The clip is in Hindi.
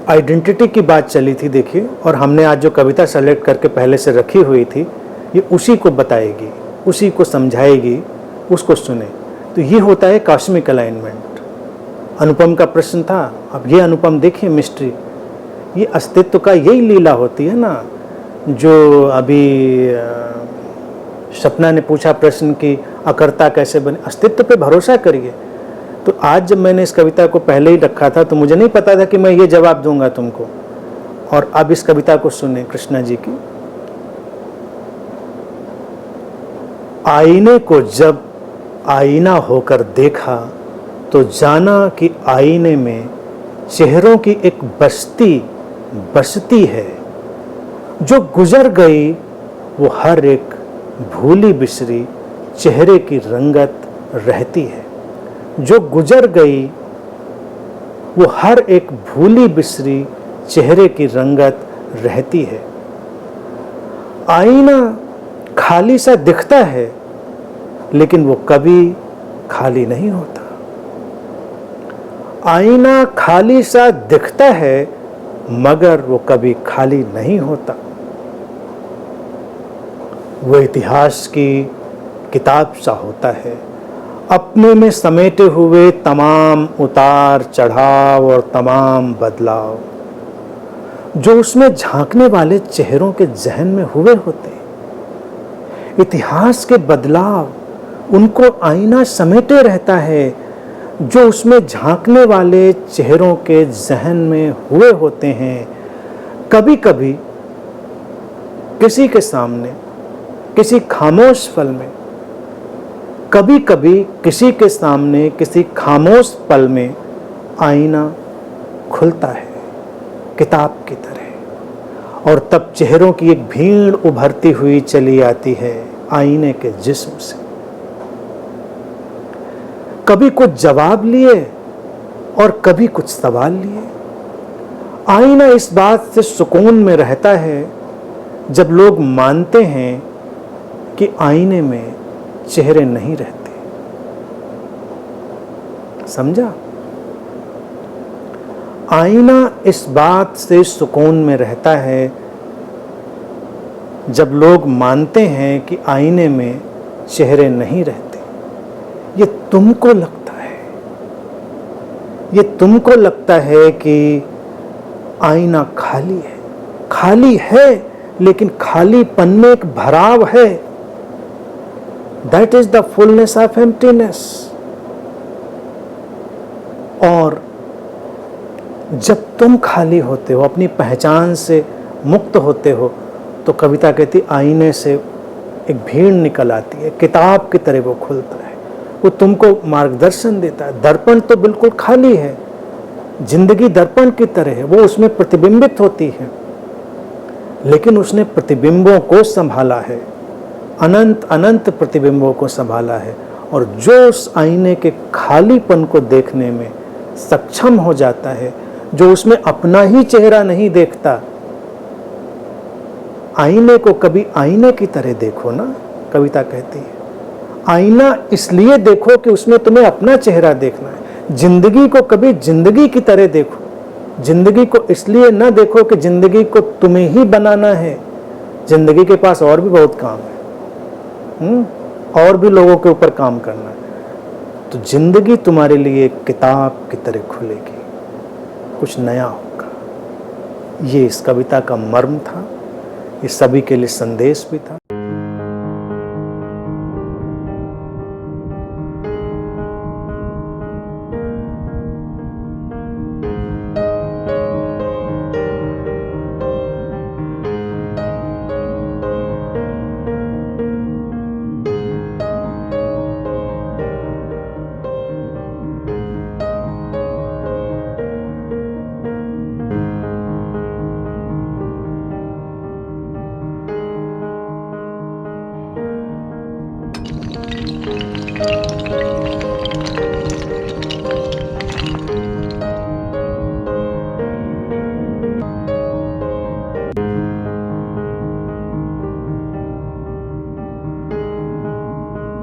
आइडेंटिटी की बात चली थी देखिए, और हमने आज जो कविता सेलेक्ट करके पहले से रखी हुई थी ये उसी को बताएगी, उसी को समझाएगी, उसको सुने। तो ये होता है कॉस्मिक अलाइनमेंट। अनुपम का प्रश्न था, अब ये अनुपम देखिए मिस्ट्री, ये अस्तित्व का यही लीला होती है ना। जो अभी सपना ने पूछा प्रश्न कि अकर्ता कैसे बने, अस्तित्व पे भरोसा करिए। तो आज जब मैंने इस कविता को पहले ही रखा था तो मुझे नहीं पता था कि मैं ये जवाब दूंगा तुमको। और अब इस कविता को सुने कृष्णा जी की। आईने को जब आईना होकर देखा तो जाना कि आईने में चेहरों की एक बस्ती बसती है। जो गुजर गई वो हर एक भूली बिसरी चेहरे की रंगत रहती है। जो गुजर गई वो हर एक भूली बिसरी चेहरे की रंगत रहती है। आईना खाली सा दिखता है लेकिन वो कभी खाली नहीं होता। आईना खाली सा दिखता है मगर वो कभी खाली नहीं होता। वो इतिहास की किताब सा होता है, अपने में समेटे हुए तमाम उतार चढ़ाव और तमाम बदलाव जो उसमें झांकने वाले चेहरों के जहन में हुए होते। इतिहास के बदलाव उनको आईना समेटे रहता है जो उसमें झांकने वाले चेहरों के जहन में हुए होते हैं। कभी कभी किसी के सामने किसी खामोश पल में, कभी कभी किसी के सामने किसी खामोश पल में आईना खुलता है किताब की तरह, और तब चेहरों की एक भीड़ उभरती हुई चली आती है आईने के जिस्म से। कभी कुछ जवाब लिए और कभी कुछ सवाल लिए। आईना इस बात से सुकून में रहता है जब लोग मानते हैं कि आईने में चेहरे नहीं रहते। समझा? आईना इस बात से सुकून में रहता है जब लोग मानते हैं कि आईने में चेहरे नहीं रहते। ये तुमको लगता है, ये तुमको लगता है कि आईना खाली है लेकिन खालीपन में एक भराव है। That is the fullness of emptiness। और जब तुम खाली होते हो, अपनी पहचान से मुक्त होते हो, तो कविता कहती आईने से एक भीड़ निकल आती है, किताब की तरह वो खुलता है, वो तुमको मार्गदर्शन देता है। दर्पण तो बिल्कुल खाली है, जिंदगी दर्पण की तरह है, वो उसमें प्रतिबिंबित होती है, लेकिन उसने प्रतिबिंबों को संभाला है, अनंत अनंत प्रतिबिंबों को संभाला है। और जो उस आईने के खालीपन को देखने में सक्षम हो जाता है, जो उसमें अपना ही चेहरा नहीं देखता। आईने को कभी आईने की तरह देखो ना, कविता कहती है। आईना इसलिए देखो कि उसमें तुम्हें अपना चेहरा देखना है। जिंदगी को कभी जिंदगी की तरह देखो। जिंदगी को इसलिए ना देखो कि जिंदगी को तुम्हें ही बनाना है। जिंदगी के पास और भी बहुत काम है, और भी लोगों के ऊपर काम करना है। तो जिंदगी तुम्हारे लिए एक किताब की तरह खुलेगी, कुछ नया होगा। ये इस कविता का मर्म था, ये सभी के लिए संदेश भी था।